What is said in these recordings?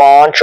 5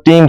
3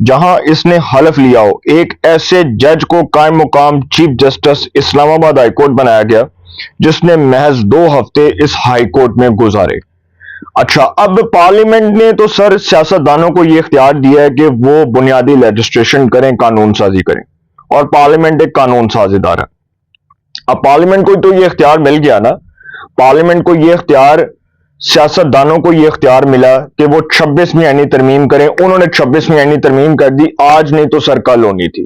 جہاں اس نے حلف لیا ہو، ایک ایسے جج کو قائم مقام چیف جسٹس اسلام آباد ہائی کورٹ بنایا گیا جس نے محض 2 ہفتے اس ہائی کورٹ میں گزارے۔ اچھا، اب پارلیمنٹ نے تو سر سیاستدانوں کو یہ اختیار دیا ہے کہ وہ بنیادی لیجسلیشن کریں، قانون سازی کریں، اور پارلیمنٹ ایک قانون ساز ادارہ ہے۔ اب پارلیمنٹ کو تو یہ اختیار مل گیا نا، پارلیمنٹ کو یہ اختیار، سیاستدانوں کو یہ اختیار ملا کہ وہ 26ویں آئینی ترمیم کریں۔ انہوں نے 26ویں آئینی ترمیم کر دی، آج نہیں تو سر کل ہونی تھی۔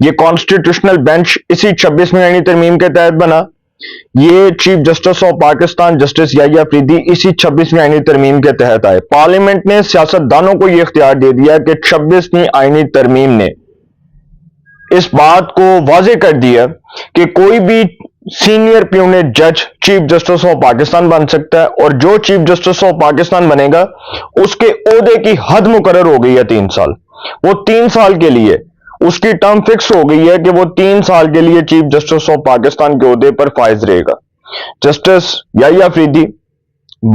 یہ کانسٹیٹیوشنل بینچ اسی 26ویں آئینی ترمیم کے تحت بنا، یہ chief justice of Pakistan justice Yahya Afridi اسی 26ویں آئینی ترمیم کے تحت آئے۔ پارلیمنٹ نے سیاستدانوں کو یہ اختیار دے دیا کہ 26ویں آئینی ترمیم نے اس بات کو واضح کر دیا کہ کوئی بھی سینئر پیونیٹ جج چیف جسٹس آف پاکستان بن سکتا ہے، اور جو چیف جسٹس آف پاکستان بنے گا اس کے عہدے کی حد مقرر ہو گئی ہے 3 سال۔ وہ 3 سال کے لیے اس کی ٹرم فکس ہو گئی ہے کہ وہ 3 سال کے لیے چیف جسٹس آف پاکستان کے عہدے پر فائز رہے گا۔ جسٹس یحییٰ افریدی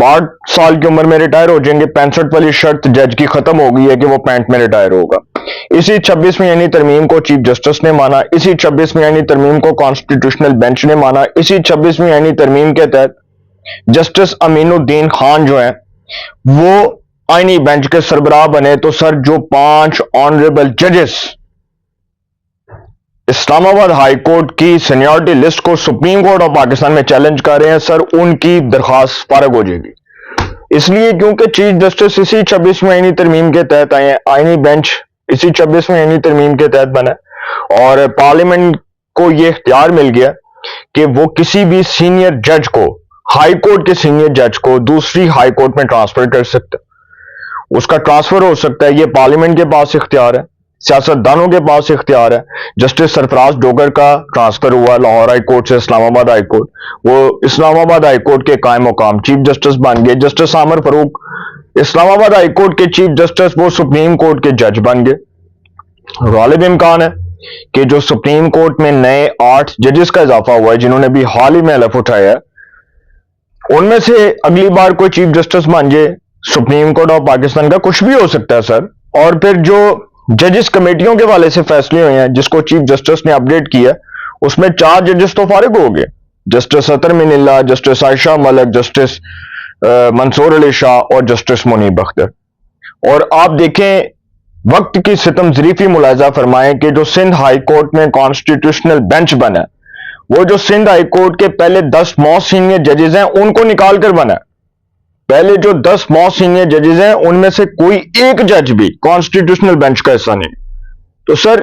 62 سال کی عمر میں ریٹائر ہو جائیں گے، 65 والی شرط جج کی ختم ہو گئی ہے کہ وہ 65 میں ریٹائر ہوگا۔ اسی 26ویں آئینی ترمیم کو چیف جسٹس نے مانا، اسی 26ویں آئینی ترمیم کو کانسٹیٹیوشنل بینچ نے مانا، اسی 26ویں آئینی ترمیم کے تحت جسٹس امین الدین خان جو ہیں وہ آئینی بینچ کے سربراہ بنے۔ تو سر جو 5 آنریبل ججز اسلام آباد ہائی کورٹ کی سینیورٹی لسٹ کو سپریم کورٹ آف پاکستان میں چیلنج کر رہے ہیں، سر ان کی درخواست فارغ ہو جائے گی، اس لیے کیونکہ چیف جسٹس اسی 26ویں آئینی ترمیم کے تحت آئے ہیں، آئینی بینچ اسی 26ویں آئینی ترمیم کے تحت بنا، اور پارلیمنٹ کو یہ اختیار مل گیا کہ وہ کسی بھی سینئر جج کو، ہائی کورٹ کے سینئر جج کو دوسری ہائی کورٹ میں ٹرانسفر کر سکتا ہے، اس کا ٹرانسفر ہو سکتا ہے۔ یہ پارلیمنٹ کے پاس اختیار ہے، سیاستدانوں کے پاس اختیار ہے۔ جسٹس سرفراز ڈوگر کا ٹرانسفر ہوا لاہور ہائی کورٹ سے اسلام آباد ہائی کورٹ، وہ اسلام آباد ہائی کورٹ کے قائم مقام چیف جسٹس بن گئے۔ جسٹس عامر فاروق اسلام آباد ہائی کورٹ کے چیف جسٹس، وہ سپریم کورٹ کے جج بن گئے۔ غالب امکان ہے کہ جو سپریم کورٹ میں نئے 8 ججز کا اضافہ ہوا ہے جنہوں نے بھی حال ہی میں حلف اٹھایا ہے، ان میں سے اگلی بار کوئی چیف جسٹس بن جائے سپریم کورٹ آف پاکستان کا، کچھ بھی ہو سکتا ہے سر۔ اور پھر جو ججز کمیٹیوں کے والے سے فیصلے ہوئے ہیں جس کو چیف جسٹس نے اپڈیٹ کیا، اس میں 4 ججز تو فارغ ہو گئے، جسٹس اطہر من اللہ، جسٹس عائشہ ملک، جسٹس منصور علی شاہ اور جسٹس منیب اختر۔ اور آپ دیکھیں، وقت کی ستم ظریفی ملاحظہ فرمائیں کہ جو سندھ ہائی کورٹ میں کانسٹیٹیوشنل بینچ بنا ہے، وہ جو سندھ ہائی کورٹ کے پہلے 10 موسٹ سینئر ججز ہیں ان کو نکال کر بنا ہے۔ پہلے جو 10 موسٹ سینئر ججز ہیں ان میں سے کوئی ایک جج بھی کانسٹیٹیوشنل بینچ کا حصہ نہیں۔ تو سر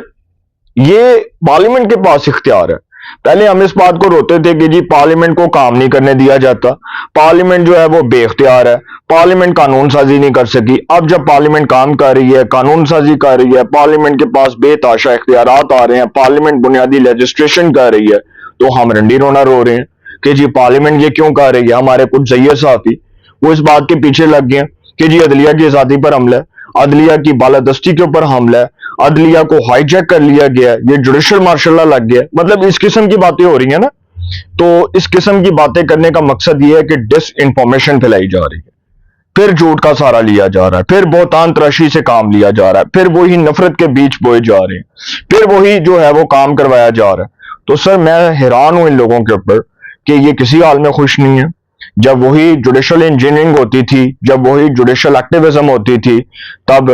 یہ پارلیمنٹ کے پاس اختیار ہے۔ پہلے ہم اس بات کو روتے تھے کہ جی پارلیمنٹ کو کام نہیں کرنے دیا جاتا، پارلیمنٹ جو ہے وہ بے اختیار ہے، پارلیمنٹ قانون سازی نہیں کر سکی۔ اب جب پارلیمنٹ کام کر رہی ہے، قانون سازی کر رہی ہے، پارلیمنٹ کے پاس بے تحاشا اختیارات آ رہے ہیں، پارلیمنٹ بنیادی لیجسلیشن کر رہی ہے، تو ہم رنڈی رونا رو رہے ہیں کہ جی پارلیمنٹ یہ کیوں کر رہی ہے۔ ہمارے کچھ زیر صحافی وہ اس بات کے پیچھے لگ گئے کہ جی عدلیہ کی آزادی پر حملہ ہے، عدلیہ کی بالادستی کے اوپر حملہ ہے، عدلیہ کو ہائی جیک کر لیا گیا، یہ جوڈیشل مارشل لا لگ گیا۔ مطلب اس قسم کی باتیں ہو رہی ہیں نا، تو اس قسم کی باتیں کرنے کا مقصد یہ ہے کہ ڈس انفارمیشن پھیلائی جا رہی ہے، پھر جھوٹ کا سہارا لیا جا رہا ہے، پھر بہتان تراشی سے کام لیا جا رہا ہے، پھر وہی نفرت کے بیچ بوئے جا رہے ہیں، پھر وہی جو ہے وہ کام کروایا جا رہا ہے۔ تو سر میں حیران ہوں ان لوگوں کے اوپر کہ یہ کسی حال میں خوش نہیں ہے۔ جب وہی جوڈیشل انجینئرنگ ہوتی تھی، جب وہی جوڈیشل ایکٹیویزم ہوتی تھی، تب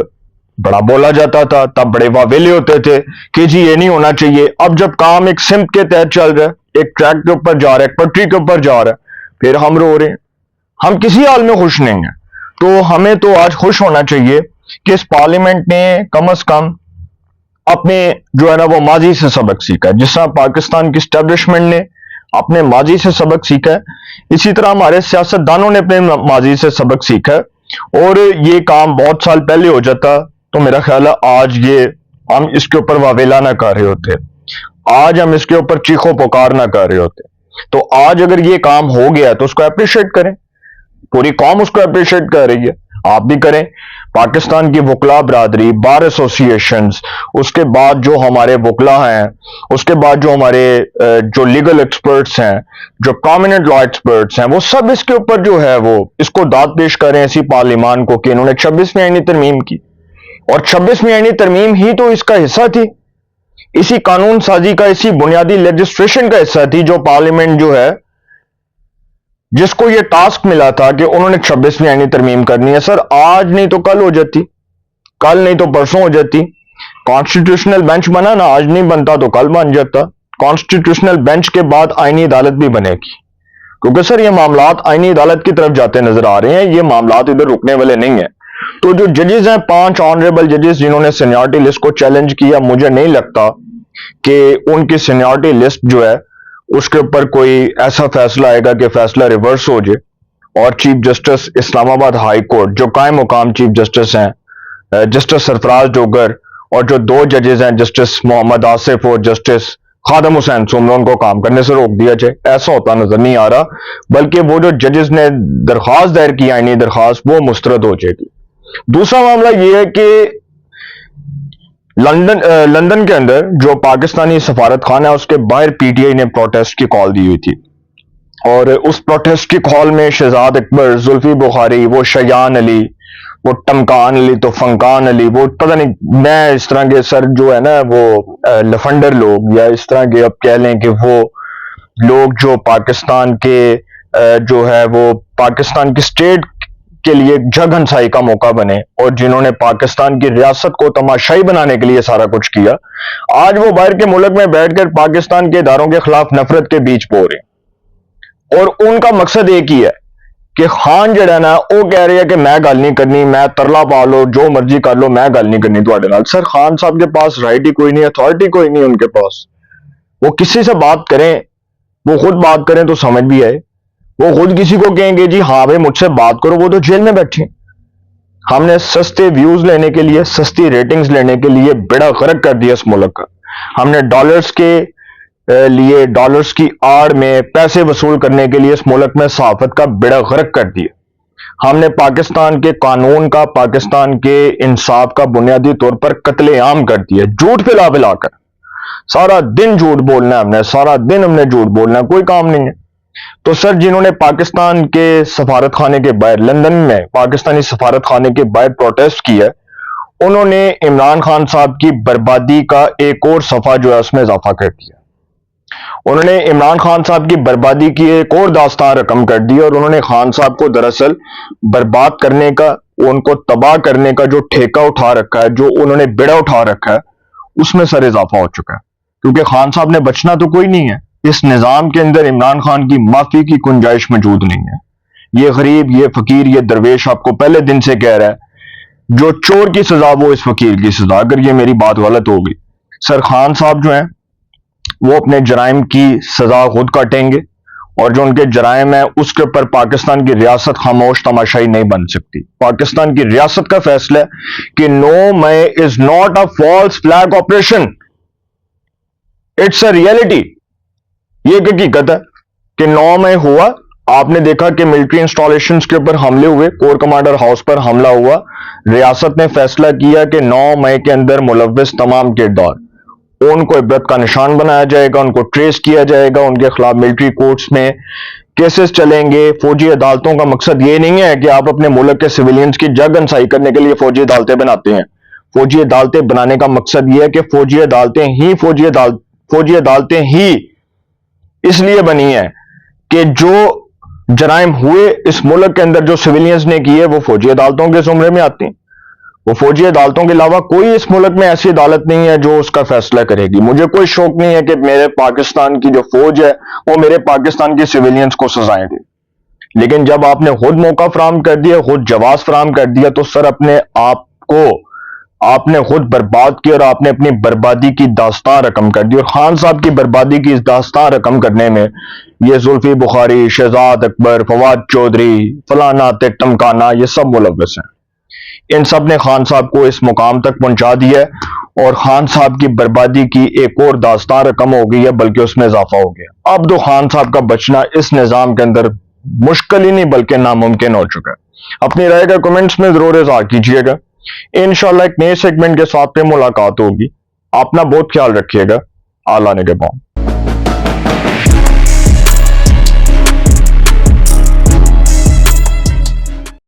بڑا بولا جاتا تھا، تب بڑے واویلے ہوتے تھے کہ جی یہ نہیں ہونا چاہیے۔ اب جب کام ایک سمت کے تحت چل رہا ہے، ایک ٹریک کے اوپر جا رہا ہے، ایک پٹری کے اوپر جا رہا ہے، پھر ہم رو رہے ہیں۔ ہم کسی حال میں خوش نہیں ہیں۔ تو ہمیں تو آج خوش ہونا چاہیے کہ اس پارلیمنٹ نے کم از کم اپنے جو ہے نا وہ ماضی سے سبق سیکھا ہے۔ جس طرح پاکستان کی اسٹیبلشمنٹ نے اپنے ماضی سے سبق سیکھا ہے، اسی طرح ہمارے سیاستدانوں نے اپنے ماضی سے سبق سیکھا ہے، اور یہ کام بہت سال پہلے ہو جاتا تو میرا خیال ہے آج یہ ہم اس کے اوپر واویلا نہ کر رہے ہوتے، آج ہم اس کے اوپر چیخو پکار نہ کر رہے ہوتے۔ تو آج اگر یہ کام ہو گیا تو اس کو اپریشیٹ کریں، پوری قوم اس کو اپریشیٹ کر رہی ہے، آپ بھی کریں۔ پاکستان کی وکلا برادری، بار ایسوسیشنز، اس کے بعد جو ہمارے وکلا ہیں، اس کے بعد جو ہمارے جو لیگل ایکسپرٹس ہیں، جو پرومیننٹ لا ایکسپرٹس ہیں، وہ سب اس کے اوپر جو ہے وہ اس کو داد پیش کریں اسی پارلیمان کو کہ انہوں نے 26ویں آئینی ترمیم کی، اور 26ویں آئینی ترمیم ہی تو اس کا حصہ تھی، اسی قانون سازی کا، اسی بنیادی لیجسلیشن کا حصہ تھی جو پارلیمنٹ جو ہے جس کو یہ ٹاسک ملا تھا کہ انہوں نے 26ویں آئینی ترمیم کرنی ہے. سر آج نہیں تو کل ہو جاتی، کل نہیں تو پرسوں ہو جاتی. کانسٹیٹیوشنل بینچ بنا نا، آج نہیں بنتا تو کل بن جاتا. کانسٹیٹیوشنل بینچ کے بعد آئینی عدالت بھی بنے گی، کیونکہ سر یہ معاملات آئینی عدالت کی طرف جاتے نظر آ رہے ہیں، یہ معاملات ادھر رکنے والے نہیں ہیں. تو جو ججز ہیں 5 آنریبل ججز جنہوں نے سینیورٹی لسٹ کو چیلنج کیا، مجھے نہیں لگتا کہ ان کی سینیورٹی لسٹ جو ہے اس کے اوپر کوئی ایسا فیصلہ آئے گا کہ فیصلہ ریورس ہو جائے اور چیف جسٹس اسلام آباد ہائی کورٹ جو قائم مقام چیف جسٹس ہیں جسٹس سرفراز ڈوگر اور جو 2 ججز ہیں جسٹس محمد آصف اور جسٹس خادم حسین سمرو، ان کو کام کرنے سے روک دیا جائے. ایسا ہوتا نظر نہیں آ رہا، بلکہ وہ جو ججز نے درخواست دائر کی آئینی درخواست وہ مسترد ہو جائے گی. دوسرا معاملہ یہ ہے کہ لندن کے اندر جو پاکستانی سفارت خانہ ہے اس کے باہر پی ٹی آئی نے پروٹیسٹ کی کال دی ہوئی تھی، اور اس پروٹیسٹ کی کال میں شہزاد اکبر، زلفی بخاری، وہ شیان علی، وہ ٹمکان علی، تو فنکان علی، وہ پتہ نہیں میں اس طرح کے سر جو ہے نا وہ لفنڈر لوگ، یا اس طرح کے اب کہہ لیں کہ وہ لوگ جو پاکستان کے جو ہے وہ پاکستان کی اسٹیٹ کے لیے جگ ہنسائی کا موقع بنے اور جنہوں نے پاکستان کی ریاست کو تماشائی بنانے کے لیے سارا کچھ کیا، آج وہ باہر کے ملک میں بیٹھ کر پاکستان کے اداروں کے خلاف نفرت کے بیج بو رہے ہیں. اور ان کا مقصد ایک ہی ہے کہ خان جڑا نا وہ کہہ رہے ہیں کہ میں گل نہیں کرنی، میں ترلا پا لو، جو مرضی کر لو، میں گل نہیں کرنی تواڈے نال. سر خان صاحب کے پاس رائٹ ہی کوئی نہیں، اتھارٹی کوئی نہیں ان کے پاس. وہ کسی سے بات کریں، وہ خود بات کریں تو سمجھ بھی آئے. وہ خود کسی کو کہیں گے جی ہاں بھائی مجھ سے بات کرو، وہ تو جیل میں بیٹھے. ہم نے سستے ویوز لینے کے لیے، سستی ریٹنگز لینے کے لیے بیڑا غرق کر دیا اس ملک کا. ہم نے ڈالرز کے لیے، ڈالرز کی آڑ میں پیسے وصول کرنے کے لیے اس ملک میں صحافت کا بیڑا غرق کر دیا. ہم نے پاکستان کے قانون کا، پاکستان کے انصاف کا بنیادی طور پر قتل عام کر دیا، جھوٹ پھیلا پھیلا کر. سارا دن جھوٹ بولنا ہے ہم نے، سارا دن ہم نے جھوٹ بولنا ہے، کوئی کام نہیں ہے. تو سر جنہوں نے پاکستان کے سفارت خانے کے باہر، لندن میں پاکستانی سفارت خانے کے باہر پروٹیسٹ کیا، انہوں نے عمران خان صاحب کی بربادی کا ایک اور صفحہ جو ہے اس میں اضافہ کر دیا. انہوں نے عمران خان صاحب کی بربادی کی ایک اور داستان رقم کر دی، اور انہوں نے خان صاحب کو دراصل برباد کرنے کا، ان کو تباہ کرنے کا جو ٹھیکہ اٹھا رکھا ہے، جو انہوں نے بیڑا اٹھا رکھا ہے، اس میں سر اضافہ ہو چکا ہے. کیونکہ خان صاحب نے بچنا تو کوئی نہیں ہے. اس نظام کے اندر عمران خان کی معافی کی گنجائش موجود نہیں ہے. یہ غریب، یہ فقیر، یہ درویش آپ کو پہلے دن سے کہہ رہا ہے جو چور کی سزا وہ اس فقیر کی سزا. اگر یہ میری بات غلط ہوگی، سر خان صاحب جو ہیں وہ اپنے جرائم کی سزا خود کاٹیں گے، اور جو ان کے جرائم ہیں اس کے اوپر پاکستان کی ریاست خاموش تماشائی نہیں بن سکتی. پاکستان کی ریاست کا فیصلہ ہے کہ 9 مئی is not a false flag operation, it's a reality. یہ ایک حقیقت ہے کہ 9 مئی ہوا. آپ نے دیکھا کہ ملٹری انسٹالیشنز کے اوپر حملے ہوئے، کور کمانڈر ہاؤس پر حملہ ہوا. ریاست نے فیصلہ کیا کہ 9 مئی کے اندر ملوث تمام کردار ان کو عبرت کا نشان بنایا جائے گا، ان کو ٹریس کیا جائے گا، ان کے خلاف ملٹری کورٹس میں کیسز چلیں گے. فوجی عدالتوں کا مقصد یہ نہیں ہے کہ آپ اپنے ملک کے سویلینز کی جگ ہنسائی کرنے کے لیے فوجی عدالتیں بناتے ہیں. فوجی عدالتیں بنانے کا مقصد یہ ہے کہ فوجی عدالتیں ہی اس لیے بنی ہے کہ جو جرائم ہوئے اس ملک کے اندر جو سویلینز نے کیے وہ فوجی عدالتوں کے زمرے میں آتے ہیں. وہ فوجی عدالتوں کے علاوہ کوئی اس ملک میں ایسی عدالت نہیں ہے جو اس کا فیصلہ کرے گی. مجھے کوئی شوق نہیں ہے کہ میرے پاکستان کی جو فوج ہے وہ میرے پاکستان کی سویلینز کو سزائیں دے، لیکن جب آپ نے خود موقع فراہم کر دیا، خود جواز فراہم کر دیا، تو سر اپنے آپ کو آپ نے خود برباد کیا، اور آپ نے اپنی بربادی کی داستان رقم کر دی. اور خان صاحب کی بربادی کی اس داستان رقم کرنے میں یہ زلفی بخاری، شہزاد اکبر، فواد چودھری، فلانا ٹمکانا، یہ سب ملوث ہیں. ان سب نے خان صاحب کو اس مقام تک پہنچا دیا ہے، اور خان صاحب کی بربادی کی ایک اور داستان رقم ہو گئی ہے، بلکہ اس میں اضافہ ہو گیا. اب تو خان صاحب کا بچنا اس نظام کے اندر مشکل ہی نہیں بلکہ ناممکن ہو چکا ہے. اپنی رائے کا کمنٹس میں ضرور اظہار کیجیے گا. انشاءاللہ ایک نئے سیگمنٹ کے ساتھ پہ ملاقات ہوگی. اپنا بہت خیال رکھیے گا. اللہ نگہبان.